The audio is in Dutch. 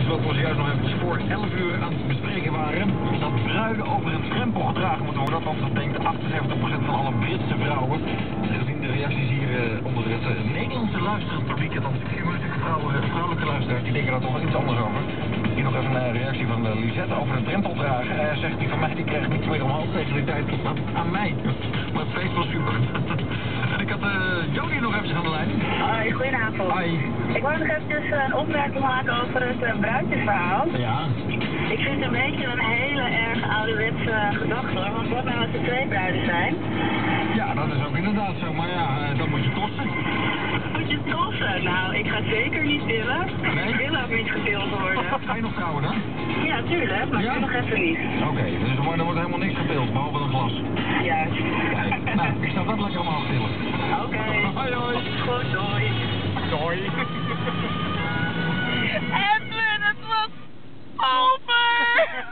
wat we zojuist nog even voor 11 uur aan het bespreken waren. Dat bruiden over een drempel gedragen moeten worden. Want dat denkt 78% van alle Britse vrouwen. Gezien de reacties hier onder het Nederlandse luisterend publiek. En dan vrouwelijke luisteraars, die denken daar toch wel iets anders over. Hier nog even een reactie van Lisette over het drempeldragen. Zegt die van mij, die krijgt niks meer omhoog tegen die tijd aan mij. Maar het feest was super. En ik had Jody nog even aan de lijn. Hoi, goedenavond. Hoi. Ik wou nog eventjes een opmerking maken over het bruidjesverhaal. Ja. Ik vind het een beetje een hele erg ouderwetse gedachte, want wat nou als er 2 bruiden zijn? Ja, dat is ook inderdaad zo, maar ja, dan moet je tossen. Moet je tossen? Nou, ik ga zeker niet pillen. Nee? Ik wil ook niet gepild worden. Ga je nog trouwen dan? Ja, tuurlijk, maar Ja? nu nog even niet. Oké, dus maar er wordt helemaal niks gepild, behalve een glas. Juist. Kijk, nou, ik sta dat lekker allemaal stillen. Oké. Hoi hoi. Goed, doei. Doei. Edwin, het was over!